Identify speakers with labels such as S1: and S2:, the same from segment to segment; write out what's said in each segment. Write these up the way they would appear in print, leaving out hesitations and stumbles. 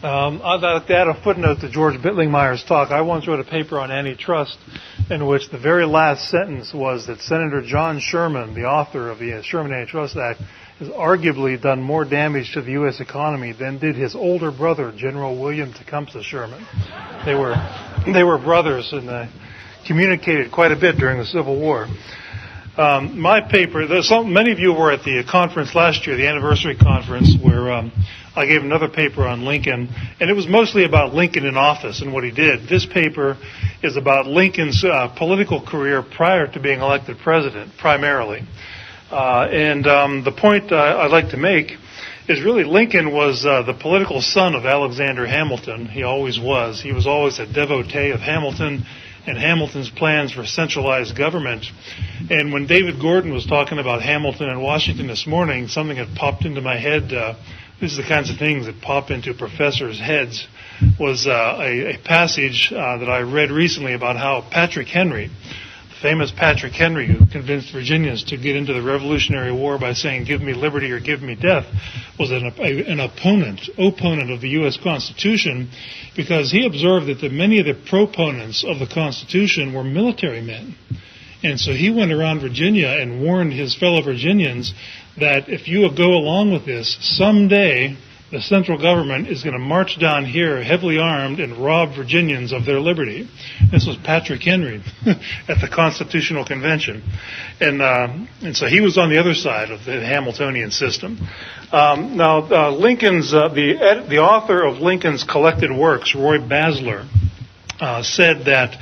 S1: I'd like to add a footnote to George Bittlingmeyer's talk. I once wrote a paper on antitrust in which the very last sentence was that Senator John Sherman, the author of the Sherman Antitrust Act, has arguably done more damage to the U.S. economy than did his older brother, General William Tecumseh Sherman. They were brothers and communicated quite a bit during the Civil War. My paper, many of you were at the conference last year, the anniversary conference, where I gave another paper on Lincoln, and it was mostly about Lincoln in office and what he did. This paper is about Lincoln's political career prior to being elected president, primarily. The point I'd like to make is really Lincoln was the political son of Alexander Hamilton. He always was. He was always a devotee of Hamilton and Hamilton's plans for centralized government. And when David Gordon was talking about Hamilton and Washington this morning, something had popped into my head. These are the kinds of things that pop into professors' heads. Was a passage that I read recently about how Patrick Henry, the famous Patrick Henry, who convinced Virginians to get into the Revolutionary War by saying, "Give me liberty or give me death," was an opponent of the U.S. Constitution, because he observed that many of the proponents of the Constitution were military men. And so he went around Virginia and warned his fellow Virginians that if you go along with this, someday the central government is going to march down here heavily armed and rob Virginians of their liberty. This was Patrick Henry at the Constitutional Convention. And so he was on the other side of the Hamiltonian system. Lincoln's the author of Lincoln's collected works, Roy Basler, said that,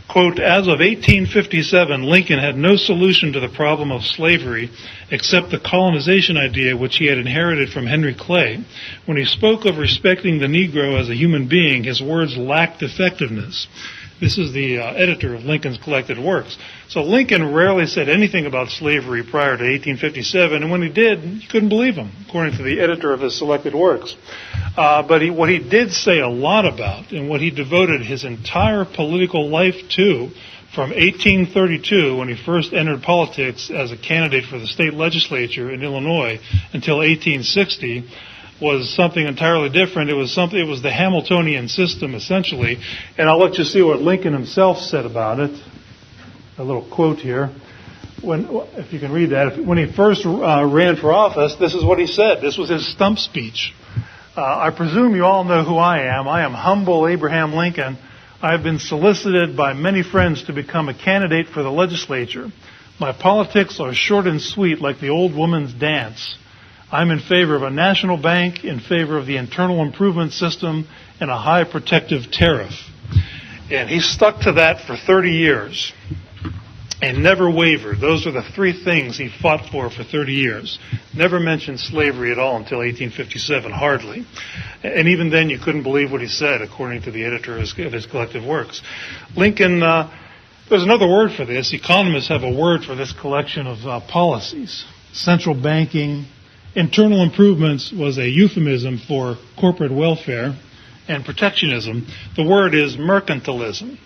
S1: quote, "As of 1857, Lincoln had no solution to the problem of slavery except the colonization idea which he had inherited from Henry Clay. When he spoke of respecting the Negro as a human being, his words lacked effectiveness." This is the editor of Lincoln's collected works. So Lincoln rarely said anything about slavery prior to 1857, and when he did, you couldn't believe him, according to the editor of his selected works. But what he did say a lot about, and what he devoted his entire political life to, from 1832, when he first entered politics as a candidate for the state legislature in Illinois, until 1860, was something entirely different. It was the Hamiltonian system, essentially. And I'll let you see what Lincoln himself said about it. A little quote here. If you can read that. When he first ran for office, this is what he said. This was his stump speech. "I presume you all know who I am. I am humble Abraham Lincoln. I have been solicited by many friends to become a candidate for the legislature. My politics are short and sweet like the old woman's dance. I'm in favor of a national bank, in favor of the internal improvement system, and a high protective tariff." And he stuck to that for 30 years and never wavered. Those are the three things he fought for 30 years. Never mentioned slavery at all until 1857, hardly. And even then you couldn't believe what he said, according to the editor of his collected works. Lincoln, there's another word for this. Economists have a word for this collection of policies. Central banking. Internal improvements was a euphemism for corporate welfare, and protectionism. The word is mercantilism.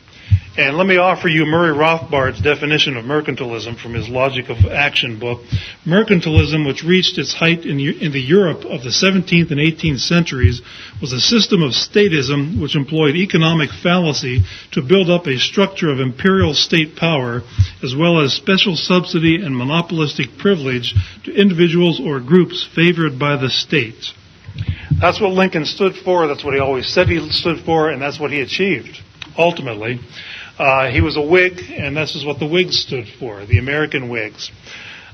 S1: And let me offer you Murray Rothbard's definition of mercantilism from his Logic of Action book. Mercantilism, which reached its height in the Europe of the 17th and 18th centuries, was a system of statism which employed economic fallacy to build up a structure of imperial state power, as well as special subsidy and monopolistic privilege to individuals or groups favored by the state. That's what Lincoln stood for, that's what he always said he stood for, and that's what he achieved, ultimately. He was a Whig, and this is what the Whigs stood for, the American Whigs.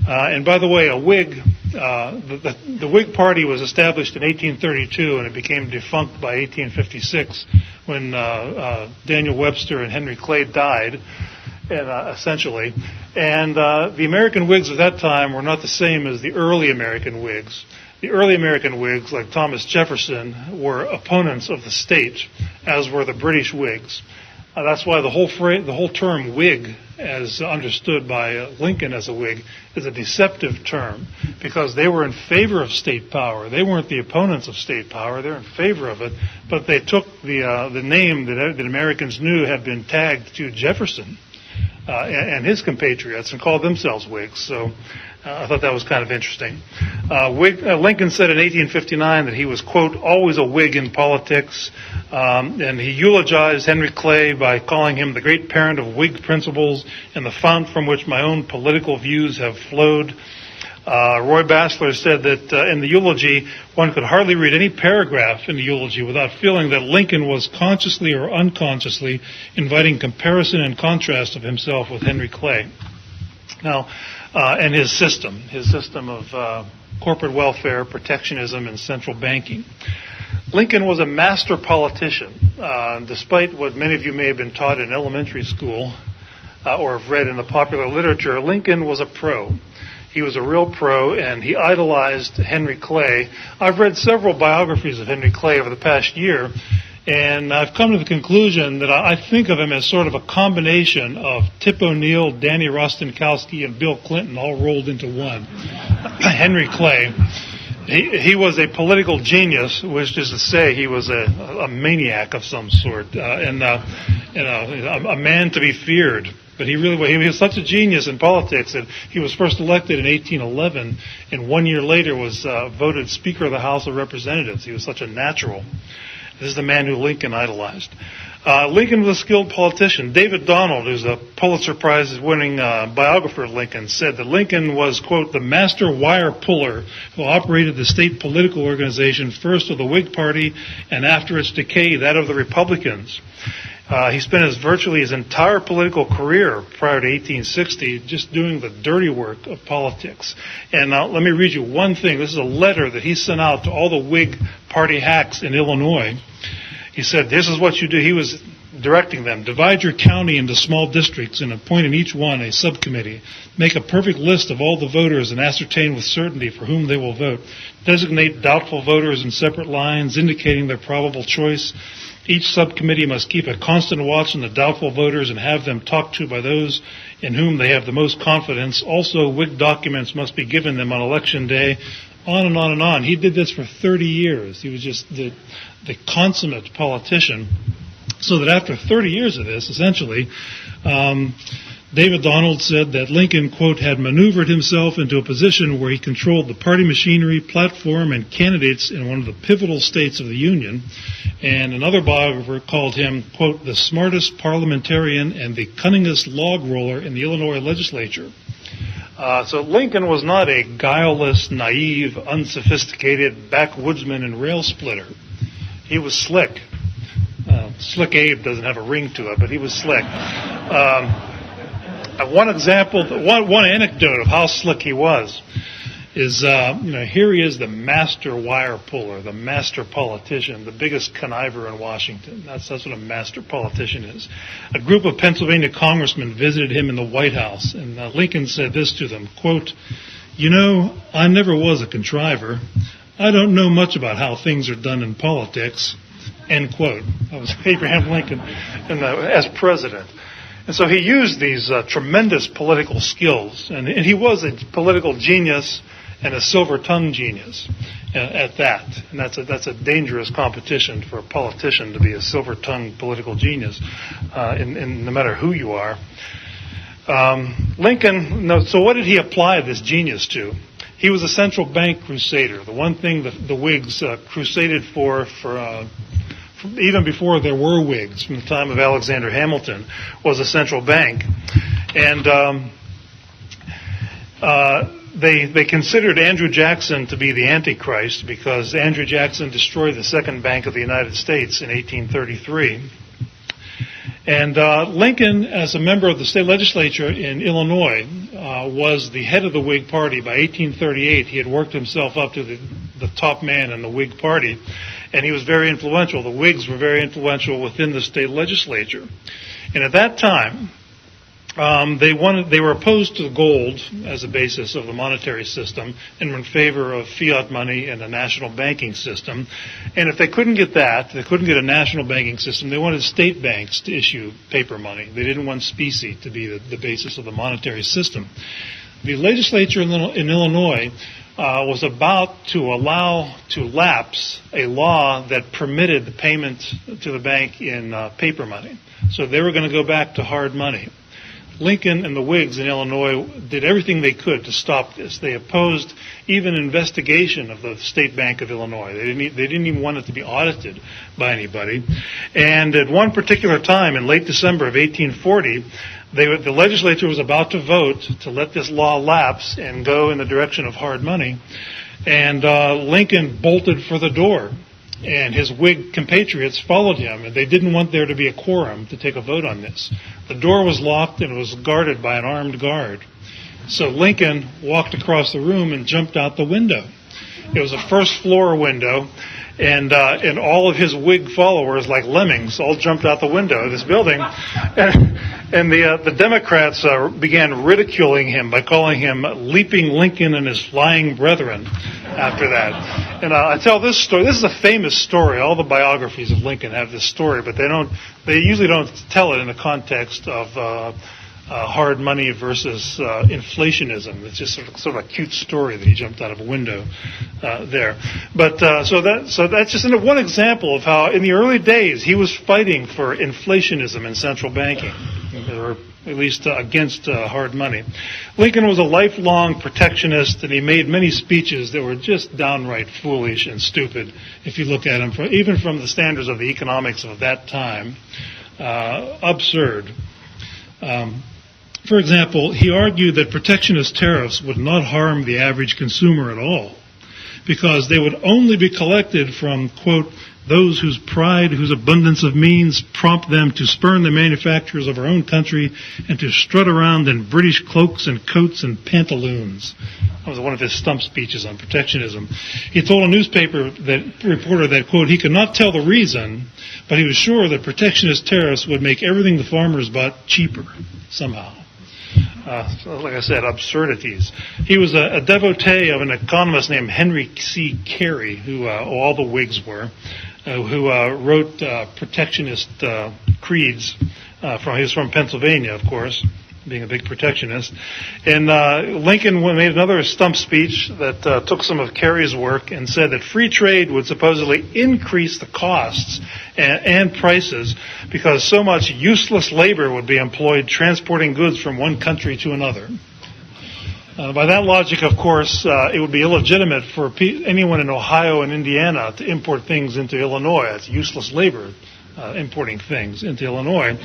S1: And by the way, a Whig, the Whig Party was established in 1832, and it became defunct by 1856 when Daniel Webster and Henry Clay died, essentially. And the American Whigs at that time were not the same as the early American Whigs. The early American Whigs, like Thomas Jefferson, were opponents of the state, as were the British Whigs. That's why the whole term Whig, as understood by Lincoln as a Whig, is a deceptive term, because they were in favor of state power. They weren't the opponents of state power. They're in favor of it, but they took the name that Americans knew had been tagged to Jefferson and his compatriots and called themselves Whigs. So I thought that was kind of interesting. Lincoln said in 1859 that he was, quote, always a Whig in politics, and he eulogized Henry Clay by calling him the great parent of Whig principles and the fount from which my own political views have flowed. Roy Bassler said that in the eulogy, one could hardly read any paragraph in the eulogy without feeling that Lincoln was consciously or unconsciously inviting comparison and contrast of himself with Henry Clay. Now, and his system of corporate welfare, protectionism, and central banking. Lincoln was a master politician. Despite what many of you may have been taught in elementary school or have read in the popular literature, Lincoln was a pro. He was a real pro, and he idolized Henry Clay. I've read several biographies of Henry Clay over the past year, and I've come to the conclusion that I think of him as sort of a combination of Tip O'Neill, Danny Rostenkowski, and Bill Clinton all rolled into one. Henry Clay. He was a political genius, which is to say he was a maniac of some sort, and a man to be feared. But he was such a genius in politics that he was first elected in 1811, and 1 year later was voted Speaker of the House of Representatives. He was such a natural. This is the man who Lincoln idolized. Lincoln was a skilled politician. David Donald, who's a Pulitzer Prize-winning biographer of Lincoln, said that Lincoln was, quote, the master wire puller who operated the state political organization first of the Whig Party and after its decay, that of the Republicans. He spent virtually his entire political career prior to 1860 just doing the dirty work of politics. And now let me read you one thing. This is a letter that he sent out to all the Whig Party hacks in Illinois. He said, this is what you do. He was directing them. Divide your county into small districts and appoint in each one a subcommittee. Make a perfect list of all the voters and ascertain with certainty for whom they will vote. Designate doubtful voters in separate lines indicating their probable choice. Each subcommittee must keep a constant watch on the doubtful voters and have them talked to by those in whom they have the most confidence. Also, Whig documents must be given them on election day. On and on and on. He did this for 30 years. He was just the consummate politician. So that after 30 years of this, essentially, David Donald said that Lincoln, quote, had maneuvered himself into a position where he controlled the party machinery, platform, and candidates in one of the pivotal states of the Union. And another biographer called him, quote, the smartest parliamentarian and the cunningest log roller in the Illinois legislature. So Lincoln was not a guileless, naive, unsophisticated backwoodsman and rail splitter. He was slick. Slick Abe doesn't have a ring to it, but he was slick. One example, one anecdote of how slick he was is, here he is, the master wire puller, the master politician, the biggest conniver in Washington. That's what a master politician is. A group of Pennsylvania congressmen visited him in the White House, and Lincoln said this to them, quote, I never was a contriver. I don't know much about how things are done in politics, end quote. That was Abraham Lincoln as president. And so he used these tremendous political skills, and he was a political genius and a silver-tongued genius at that. And that's a dangerous competition for a politician to be a silver-tongued political genius, in no matter who you are. Lincoln, so what did he apply this genius to? He was a central bank crusader. The one thing the Whigs crusaded for even before there were Whigs, from the time of Alexander Hamilton, was a central bank. And they considered Andrew Jackson to be the Antichrist because Andrew Jackson destroyed the Second Bank of the United States in 1833. And Lincoln, as a member of the state legislature in Illinois, was the head of the Whig Party. By 1838, he had worked himself up to the top man in the Whig Party, and he was very influential. The Whigs were very influential within the state legislature. And at that time, they were opposed to gold as a basis of the monetary system and were in favor of fiat money and a national banking system. And if they couldn't get that, they couldn't get a national banking system, they wanted state banks to issue paper money. They didn't want specie to be the basis of the monetary system. The legislature in Illinois was about to allow to lapse a law that permitted the payment to the bank in paper money. So they were going to go back to hard money. Lincoln and the Whigs in Illinois did everything they could to stop this. They opposed even investigation of the State Bank of Illinois. They didn't even want it to be audited by anybody. And at one particular time in late December of 1840, the legislature was about to vote to let this law lapse and go in the direction of hard money. And Lincoln bolted for the door. And his Whig compatriots followed him, and they didn't want there to be a quorum to take a vote on this. The door was locked, and it was guarded by an armed guard. So Lincoln walked across the room and jumped out the window. It was a first-floor window, and all of his Whig followers, like lemmings, all jumped out the window of this building. And the Democrats began ridiculing him by calling him Leaping Lincoln and his Flying Brethren after that. And I tell this story. This is a famous story. All the biographies of Lincoln have this story, but they usually don't tell it in the context of hard money versus inflationism. It's just sort of a cute story that he jumped out of a window there. But so that's just one example of how in the early days he was fighting for inflationism in central banking, or at least against hard money. Lincoln was a lifelong protectionist, and he made many speeches that were just downright foolish and stupid if you look at them, even from the standards of the economics of that time. Absurd. For example, he argued that protectionist tariffs would not harm the average consumer at all, because they would only be collected from, quote, those whose pride, whose abundance of means prompt them to spurn the manufacturers of our own country and to strut around in British cloaks and coats and pantaloons. That was one of his stump speeches on protectionism. He told a newspaper reporter that, quote, he could not tell the reason, but he was sure that protectionist tariffs would make everything the farmers bought cheaper somehow. Like I said, absurdities. He was a devotee of an economist named Henry C. Carey, who all the Whigs were, who wrote protectionist creeds. He was from Pennsylvania, of course, being a big protectionist. And Lincoln made another stump speech that took some of Carey's work and said that free trade would supposedly increase the costs and prices because so much useless labor would be employed transporting goods from one country to another. By that logic, of course, it would be illegitimate for anyone in Ohio and Indiana to import things into Illinois. It's useless labor. Importing things into Illinois.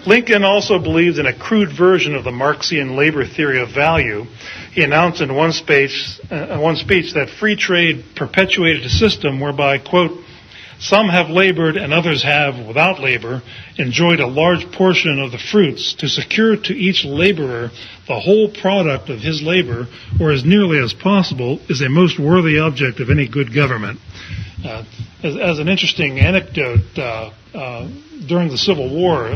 S1: Lincoln also believed in a crude version of the Marxian labor theory of value. He announced in one speech that free trade perpetuated a system whereby, quote, some have labored and others have, without labor, enjoyed a large portion of the fruits to secure to each laborer the whole product of his labor, or as nearly as possible, is a most worthy object of any good government. As an interesting anecdote, during the Civil War,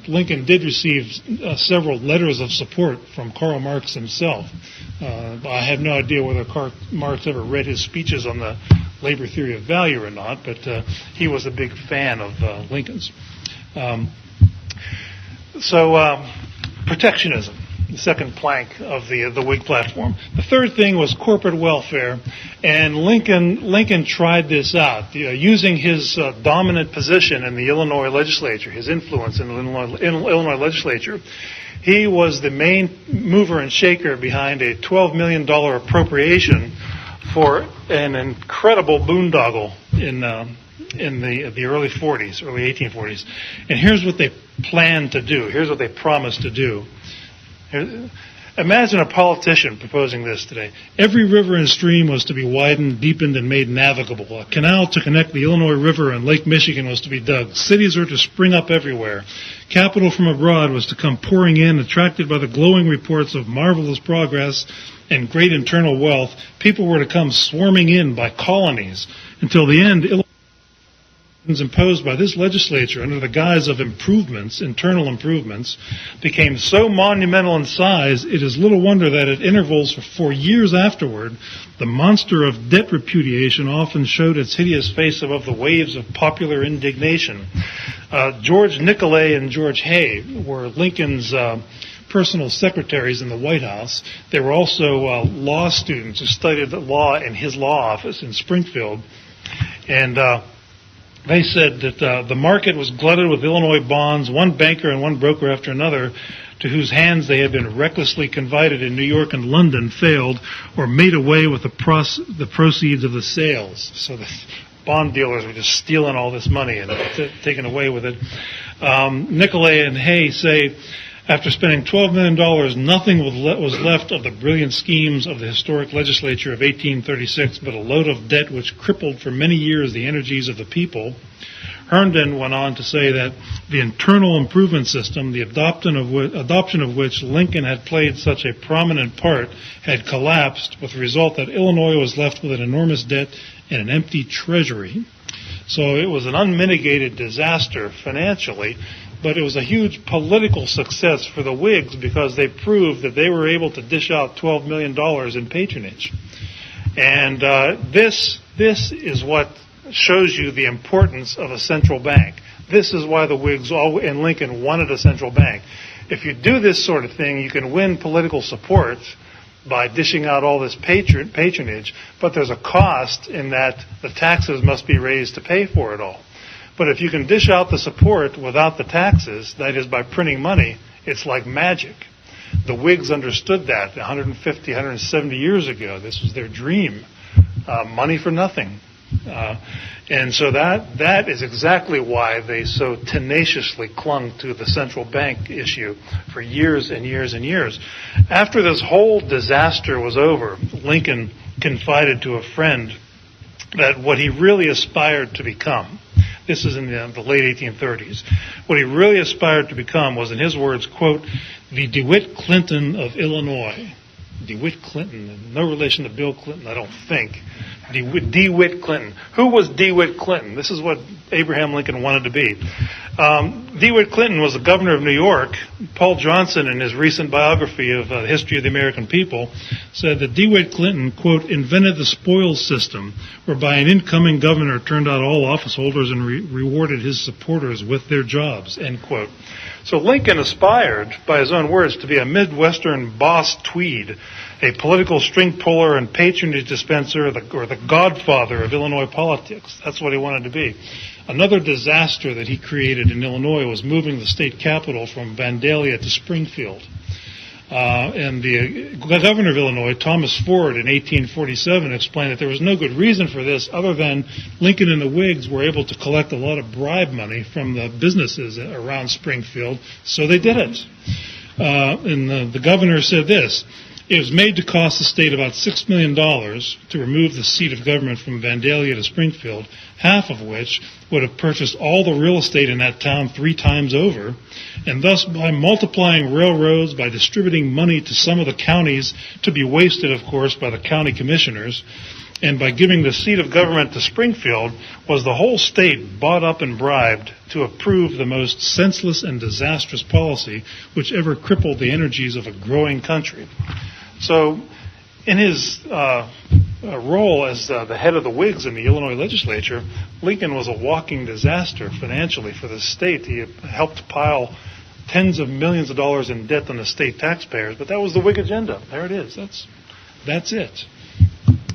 S1: Lincoln did receive several letters of support from Karl Marx himself. I have no idea whether Karl Marx ever read his speeches on the labor theory of value or not, but he was a big fan of Lincoln's. Protectionism, the second plank of the Whig platform. The third thing was corporate welfare, and Lincoln tried this out, using his dominant position in the Illinois legislature, his influence in the Illinois legislature. He was the main mover and shaker behind a $12 million appropriation for an incredible boondoggle in the early 40s, early 1840s. And here's what they planned to do. Here's what they promised to do. Imagine a politician proposing this today. Every river and stream was to be widened, deepened, and made navigable. A canal to connect the Illinois River and Lake Michigan was to be dug. Cities were to spring up everywhere. Capital from abroad was to come pouring in, attracted by the glowing reports of marvelous progress and great internal wealth. People were to come swarming in by colonies until the end. Imposed by this legislature under the guise of improvements, internal improvements, became so monumental in size, it is little wonder that at intervals for years afterward, the monster of debt repudiation often showed its hideous face above the waves of popular indignation. George Nicolay and George Hay were Lincoln's personal secretaries in the White House. They were also law students who studied law in his law office in Springfield. And They said that the market was glutted with Illinois bonds, one banker and one broker after another, to whose hands they had been recklessly confided in New York and London, failed or made away with the proceeds of the sales. So the bond dealers were just stealing all this money and taking away with it. Nicolay and Hay say, after spending $12 million, nothing was left of the brilliant schemes of the historic legislature of 1836 but a load of debt which crippled for many years the energies of the people. Herndon went on to say that the internal improvement system, the adoption of which Lincoln had played such a prominent part, had collapsed, with the result that Illinois was left with an enormous debt and an empty treasury. So it was an unmitigated disaster financially, but it was a huge political success for the Whigs because they proved that they were able to dish out $12 million in patronage. And this is what shows you the importance of a central bank. This is why the Whigs and Lincoln wanted a central bank. If you do this sort of thing, you can win political support by dishing out all this patronage, but there's a cost in that the taxes must be raised to pay for it all. But if you can dish out the support without the taxes, that is by printing money, it's like magic. The Whigs understood that 150, 170 years ago. This was their dream. Money for nothing. And so that is exactly why they so tenaciously clung to the central bank issue for years and years and years. After this whole disaster was over, Lincoln confided to a friend that what he really aspired to become, this is in the late 1830s, what he really aspired to become was, in his words, quote, the DeWitt Clinton of Illinois. DeWitt Clinton, no relation to Bill Clinton, I don't think. DeWitt Clinton. Who was DeWitt Clinton? This is what Abraham Lincoln wanted to be. DeWitt Clinton was the governor of New York. Paul Johnson, in his recent biography of the history of the American people, said that DeWitt Clinton, quote, invented the spoils system, whereby an incoming governor turned out all office holders and rewarded his supporters with their jobs, end quote. So Lincoln aspired, by his own words, to be a Midwestern Boss Tweed, a political string puller and patronage dispenser, or the godfather of Illinois politics. That's what he wanted to be. Another disaster that he created in Illinois was moving the state capital from Vandalia to Springfield. And the governor of Illinois, Thomas Ford, in 1847, explained that there was no good reason for this other than Lincoln and the Whigs were able to collect a lot of bribe money from the businesses around Springfield, so they did it. And the governor said this: it was made to cost the state about $6 million to remove the seat of government from Vandalia to Springfield, half of which would have purchased all the real estate in that town 3 times over, and thus by multiplying railroads, by distributing money to some of the counties to be wasted, of course, by the county commissioners, and by giving the seat of government to Springfield, was the whole state bought up and bribed to approve the most senseless and disastrous policy which ever crippled the energies of a growing country. So, in his role as the head of the Whigs in the Illinois legislature, Lincoln was a walking disaster financially for the state. He helped pile tens of millions of dollars in debt on the state taxpayers, but that was the Whig agenda. There it is. That's it.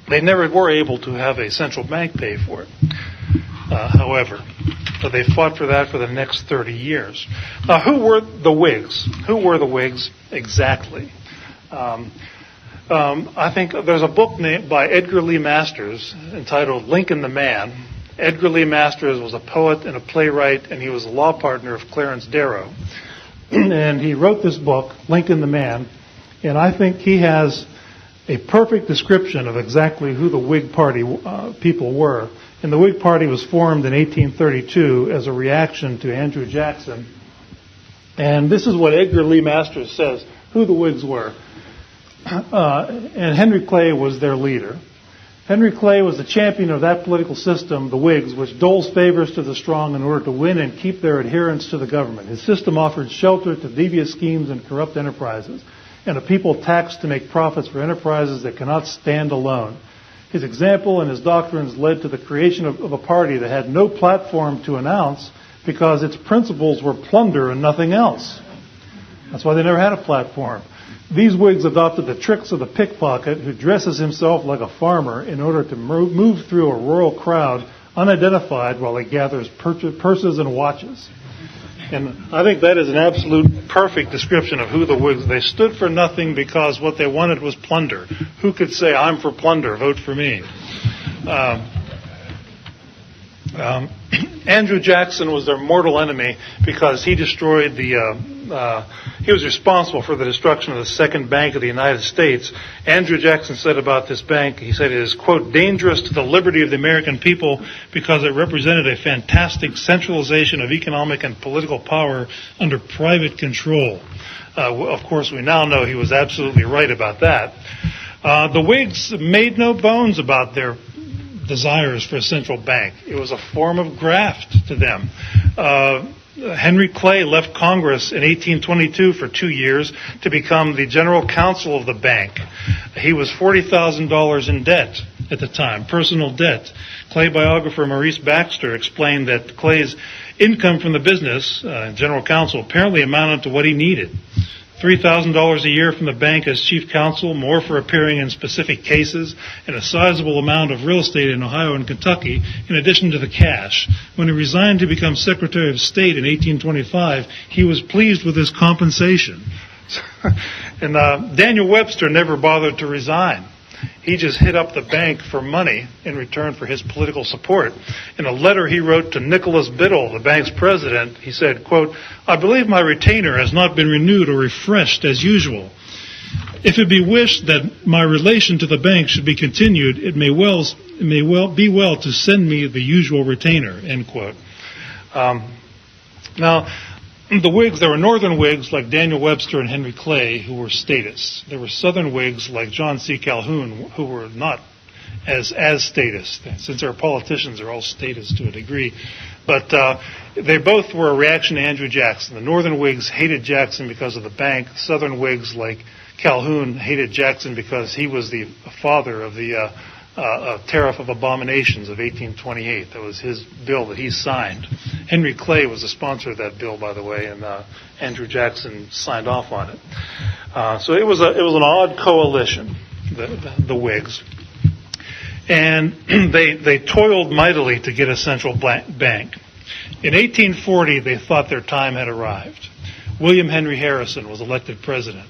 S1: They never were able to have a central bank pay for it, however. But they fought for that for the next 30 years. Now, who were the Whigs? Who were the Whigs exactly? I think there's a book by Edgar Lee Masters entitled Lincoln the Man. Edgar Lee Masters was a poet and a playwright, and he was a law partner of Clarence Darrow. And he wrote this book, Lincoln the Man, and I think he has a perfect description of exactly who the Whig Party people were. And the Whig Party was formed in 1832 as a reaction to Andrew Jackson. And this is what Edgar Lee Masters says, who the Whigs were. And Henry Clay was their leader. Henry Clay was the champion of that political system, the Whigs, which doles favors to the strong in order to win and keep their adherents to the government. His system offered shelter to devious schemes and corrupt enterprises, and a people taxed to make profits for enterprises that cannot stand alone. His example and his doctrines led to the creation of a party that had no platform to announce because its principles were plunder and nothing else. That's why they never had a platform. These Whigs adopted the tricks of the pickpocket who dresses himself like a farmer in order to move through a rural crowd unidentified while he gathers purses and watches. And I think that is an absolute perfect description of who the Whigs. They stood for nothing because what they wanted was plunder. Who could say, I'm for plunder, vote for me? Andrew Jackson was their mortal enemy because he destroyed he was responsible for the destruction of the second bank of the United States. Andrew Jackson said about this bank, he said it is, quote, dangerous to the liberty of the American people because it represented a fantastic centralization of economic and political power under private control. Of course, we now know he was absolutely right about that. The Whigs made no bones about their desires for a central bank. It was a form of graft to them. Henry Clay left Congress in 1822 for 2 years to become the general counsel of the bank. He was $40,000 in debt at the time, personal debt. Clay biographer Maurice Baxter explained that Clay's income from the business, general counsel, apparently amounted to what he needed. $3,000 a year from the bank as chief counsel, more for appearing in specific cases, and a sizable amount of real estate in Ohio and Kentucky, in addition to the cash. When he resigned to become Secretary of State in 1825, he was pleased with his compensation. And Daniel Webster never bothered to resign. He just hit up the bank for money in return for his political support. In a letter he wrote to Nicholas Biddle, the bank's president, he said, quote, I believe my retainer has not been renewed or refreshed as usual. If it be wished that my relation to the bank should be continued, it may well be well to send me the usual retainer, end quote. Now, the Whigs, there were Northern Whigs like Daniel Webster and Henry Clay who were statists. There were Southern Whigs like John C. Calhoun who were not as statists. Since they're politicians, they're all statists to a degree. But they both were a reaction to Andrew Jackson. The Northern Whigs hated Jackson because of the bank. Southern Whigs like Calhoun hated Jackson because he was the father of the Tariff of Abominations of 1828. That was his bill that he signed. Henry Clay was the sponsor of that bill, by the way, and Andrew Jackson signed off on it. So it was an odd coalition, the Whigs, and they toiled mightily to get a central bank. In 1840, they thought their time had arrived. William Henry Harrison was elected president.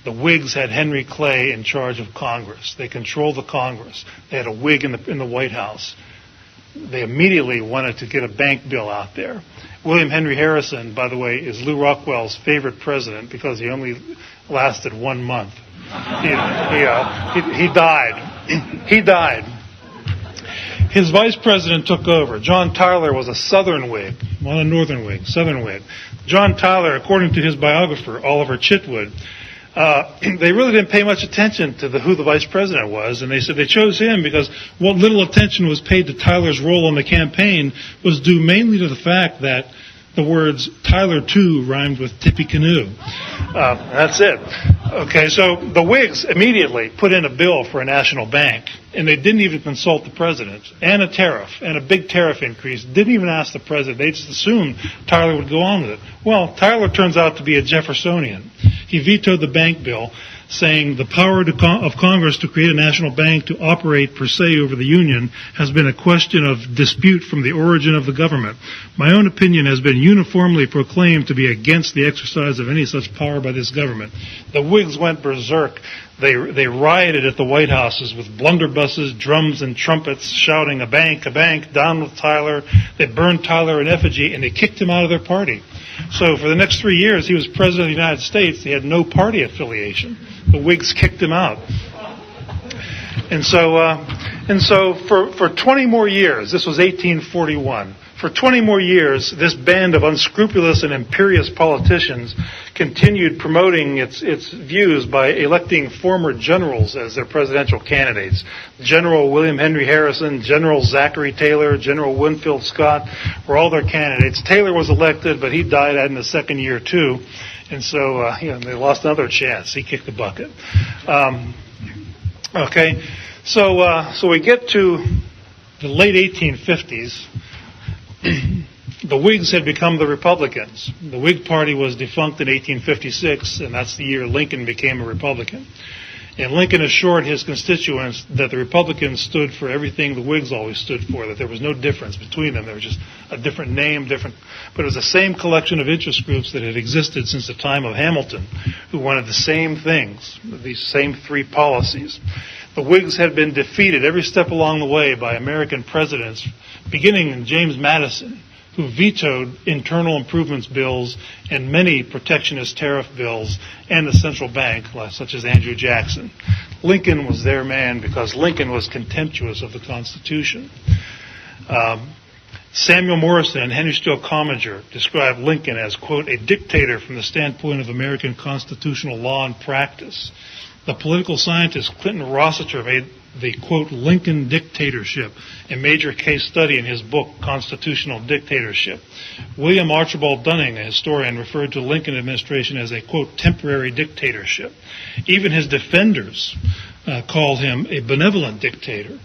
S1: The Whigs had Henry Clay in charge of Congress. They controlled the Congress. They had a Whig in the White House. They immediately wanted to get a bank bill out there. William Henry Harrison, by the way, is Lew Rockwell's favorite president because he only lasted 1 month. He died. He died. His vice president took over. John Tyler was a Southern Whig, not a Northern Whig, Southern Whig. John Tyler, according to his biographer, Oliver Chitwood, they really didn't pay much attention to who the vice president was, and they said they chose him because what little attention was paid to Tyler's role in the campaign was due mainly to the fact that the words Tyler too rhymed with Tippecanoe. That's it. Okay, so the Whigs immediately put in a bill for a national bank, and they didn't even consult the president, and a tariff, and a big tariff increase. Didn't even ask the president. They just assumed Tyler would go on with it. Well, Tyler turns out to be a Jeffersonian. He vetoed the bank bill, saying the power of Congress to create a national bank to operate per se over the Union has been a question of dispute from the origin of the government. My own opinion has been uniformly proclaimed to be against the exercise of any such power by this government. The Whigs went berserk. They rioted at the White Houses with blunderbusses, drums, and trumpets, shouting, a bank, down with Tyler. They burned Tyler in effigy, and they kicked him out of their party. So for the next 3 years, he was president of the United States. He had no party affiliation. The Whigs kicked him out. And so for 20 more years, this was 1841, for 20 more years, this band of unscrupulous and imperious politicians continued promoting its views by electing former generals as their presidential candidates. General William Henry Harrison, General Zachary Taylor, General Winfield Scott were all their candidates. Taylor was elected, but he died in the second year too. And so, they lost another chance. He kicked the bucket. Okay, so we get to the late 1850s. The Whigs had become the Republicans. The Whig Party was defunct in 1856, and that's the year Lincoln became a Republican. And Lincoln assured his constituents that the Republicans stood for everything the Whigs always stood for, that there was no difference between them. There was just a different name, but it was the same collection of interest groups that had existed since the time of Hamilton, who wanted the same things, these same three policies. The Whigs had been defeated every step along the way by American presidents, beginning in James Madison, who vetoed internal improvements bills and many protectionist tariff bills, and the central bank, such as Andrew Jackson. Lincoln was their man because Lincoln was contemptuous of the Constitution. Samuel Morrison and Henry Steele Commager described Lincoln as, quote, a dictator from the standpoint of American constitutional law and practice. The political scientist Clinton Rossiter made the, quote, Lincoln dictatorship a major case study in his book, Constitutional Dictatorship. William Archibald Dunning, a historian, referred to the Lincoln administration as a, quote, temporary dictatorship. Even his defenders called him a benevolent dictator.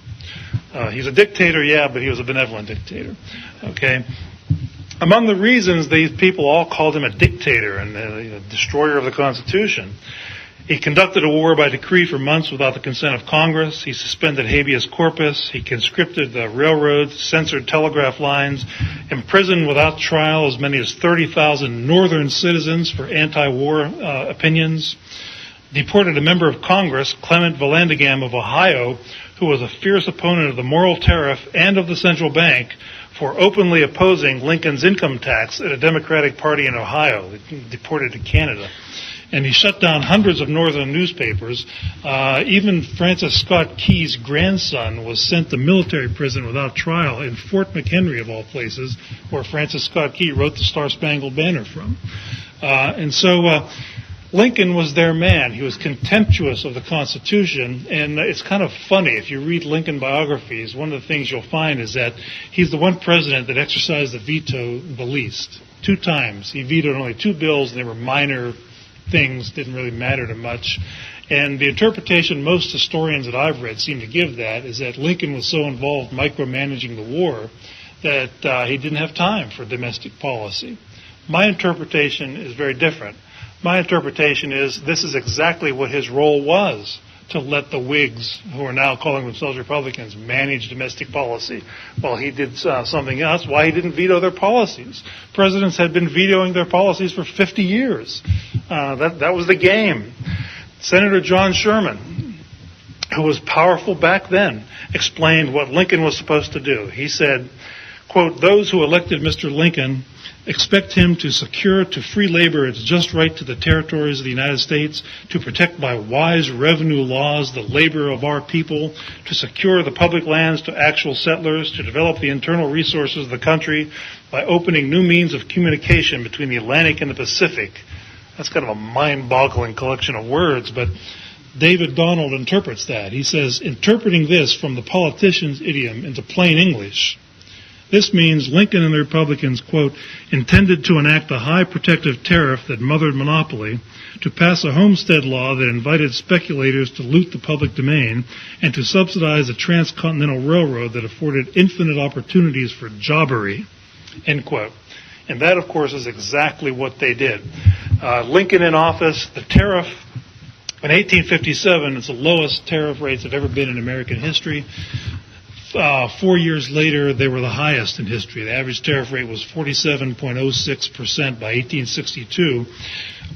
S1: He's a dictator, yeah, but he was a benevolent dictator. Okay. Among the reasons these people all called him a dictator and a destroyer of the Constitution, he conducted a war by decree for months without the consent of Congress. He suspended habeas corpus. He conscripted the railroads, censored telegraph lines, imprisoned without trial as many as 30,000 Northern citizens for anti-war opinions, deported a member of Congress, Clement Vallandigham of Ohio, who was a fierce opponent of the moral tariff and of the central bank, for openly opposing Lincoln's income tax at a Democratic party in Ohio, deported to Canada. And he shut down hundreds of Northern newspapers. Even Francis Scott Key's grandson was sent to military prison without trial in Fort McHenry, of all places, where Francis Scott Key wrote the Star-Spangled Banner from. And so Lincoln was their man. He was contemptuous of the Constitution, and it's kind of funny. If you read Lincoln biographies, one of the things you'll find is that he's the one president that exercised the veto the least. 2 times. He vetoed only 2 bills, and they were minor things, didn't really matter to much. And the interpretation most historians that I've read seem to give that is that Lincoln was so involved micromanaging the war that he didn't have time for domestic policy. My interpretation is very different. My interpretation is this is exactly what his role was, to let the Whigs, who are now calling themselves Republicans, manage domestic policy while he did something else, why he didn't veto their policies. Presidents had been vetoing their policies for 50 years. That was the game. Senator John Sherman, who was powerful back then, explained what Lincoln was supposed to do. He said, quote, those who elected Mr. Lincoln expect him to secure to free labor its just right to the territories of the United States, to protect by wise revenue laws the labor of our people, to secure the public lands to actual settlers, to develop the internal resources of the country by opening new means of communication between the Atlantic and the Pacific. That's kind of a mind-boggling collection of words, but David Donald interprets that. He says, interpreting this from the politician's idiom into plain English, this means Lincoln and the Republicans, quote, intended to enact a high protective tariff that mothered monopoly, to pass a homestead law that invited speculators to loot the public domain, and to subsidize a transcontinental railroad that afforded infinite opportunities for jobbery, end quote. And that, of course, is exactly what they did. Lincoln in office, the tariff in 1857 is the lowest tariff rates that have ever been in American history. 4 years later, they were the highest in history. The average tariff rate was 47.06% by 1862.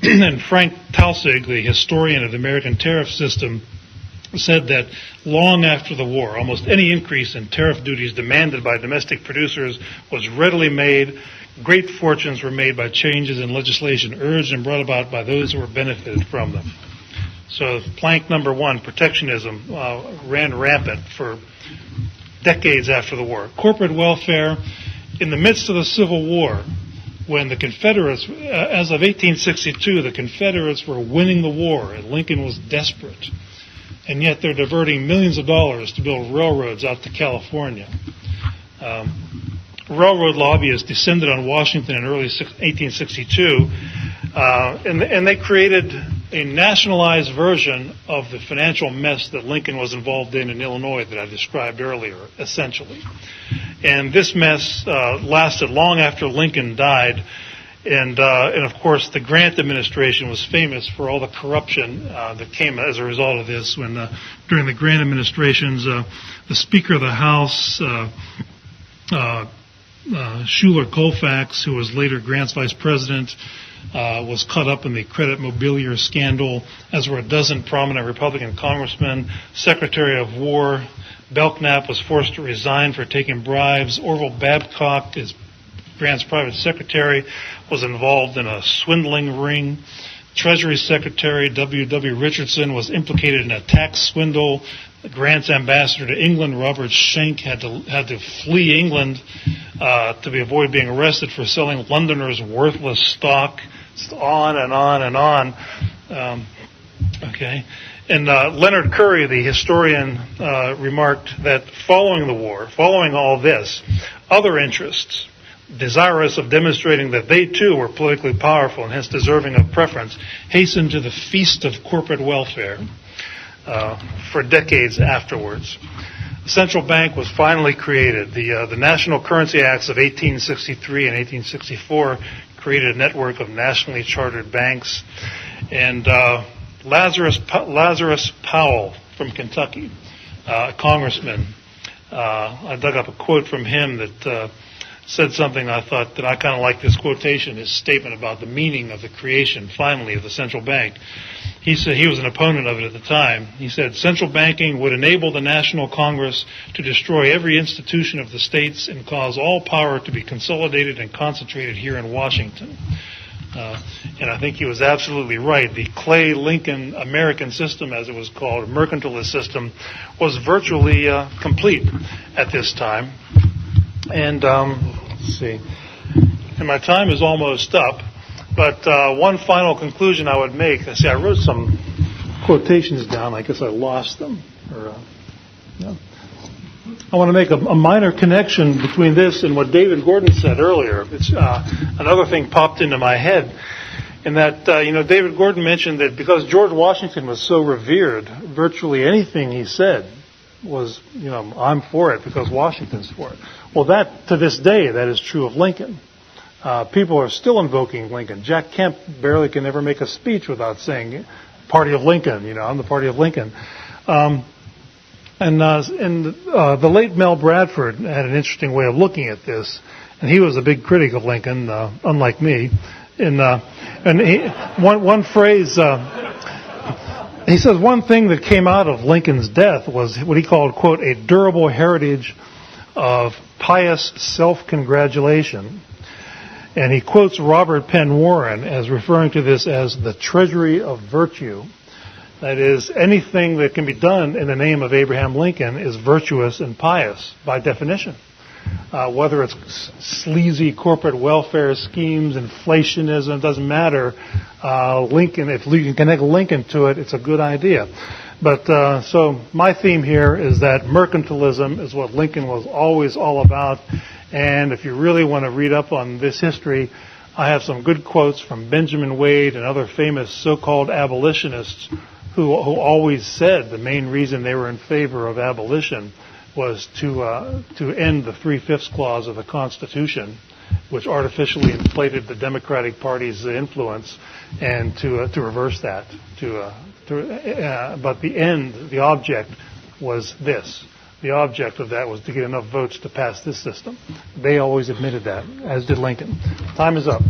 S1: And Frank Taussig, the historian of the American tariff system, said that long after the war, almost any increase in tariff duties demanded by domestic producers was readily made. Great fortunes were made by changes in legislation urged and brought about by those who were benefited from them. So plank number 1, protectionism, ran rampant for decades after the war. Corporate welfare, in the midst of the Civil War, when the Confederates, as of 1862, the Confederates were winning the war and Lincoln was desperate. And yet they're diverting millions of dollars to build railroads out to California. Railroad lobbyists descended on Washington in early 1862, and they created a nationalized version of the financial mess that Lincoln was involved in Illinois that I described earlier, essentially. And this mess lasted long after Lincoln died. And of course, the Grant administration was famous for all the corruption that came as a result of this. When during the Grant administrations, the Speaker of the House, Schuler Colfax, who was later Grant's vice president, was caught up in the credit mobilier scandal, as were a dozen prominent Republican congressmen. Secretary of War Belknap was forced to resign for taking bribes. Orville Babcock, his Grant's private secretary, was involved in a swindling ring. Treasury Secretary W.W. Richardson was implicated in a tax swindle. Grant's ambassador to England, Robert Schenck, had to flee England to avoid being arrested for selling Londoners' worthless stock. It's on and on and on. Okay. And Leonard Curry, the historian, remarked that following the war, following all this, other interests, desirous of demonstrating that they too were politically powerful and hence deserving of preference, hastened to the feast of corporate welfare for decades afterwards. The central bank was finally created. The National Currency Acts of 1863 and 1864 created a network of nationally chartered banks. And Lazarus Powell from Kentucky, a congressman, I dug up a quote from him that said something I thought that I kind of like this quotation, his statement about the meaning of the creation, finally, of the central bank. He said, he was an opponent of it at the time. He said, central banking would enable the National Congress to destroy every institution of the states and cause all power to be consolidated and concentrated here in Washington. And I think he was absolutely right. The Clay-Lincoln American system, as it was called, mercantilist system, was virtually complete at this time. And let's see. And my time is almost up. But one final conclusion I would make. I wrote some quotations down. I guess I lost them. I want to make a minor connection between this and what David Gordon said earlier. It's another thing popped into my head, in that David Gordon mentioned that because George Washington was so revered, virtually anything he said was, I'm for it because Washington's for it. Well, that to this day, that is true of Lincoln. People are still invoking Lincoln. Jack Kemp barely can ever make a speech without saying, "Party of Lincoln." I'm the party of Lincoln. And the late Mel Bradford had an interesting way of looking at this, and he was a big critic of Lincoln, unlike me. One phrase, he says one thing that came out of Lincoln's death was what he called, quote, a durable heritage of pious self-congratulation. And he quotes Robert Penn Warren as referring to this as the treasury of virtue. That is, anything that can be done in the name of Abraham Lincoln is virtuous and pious by definition. Whether it's sleazy corporate welfare schemes, inflationism, it doesn't matter. Lincoln, if you can connect Lincoln to it, it's a good idea. But so my theme here is that mercantilism is what Lincoln was always all about. And if you really want to read up on this history, I have some good quotes from Benjamin Wade and other famous so-called abolitionists who always said the main reason they were in favor of abolition was to end the 3/5 clause of the Constitution, which artificially inflated the Democratic Party's influence, and to reverse that. But the object was this. The object of that was to get enough votes to pass this system. They always admitted that, as did Lincoln. Time is up.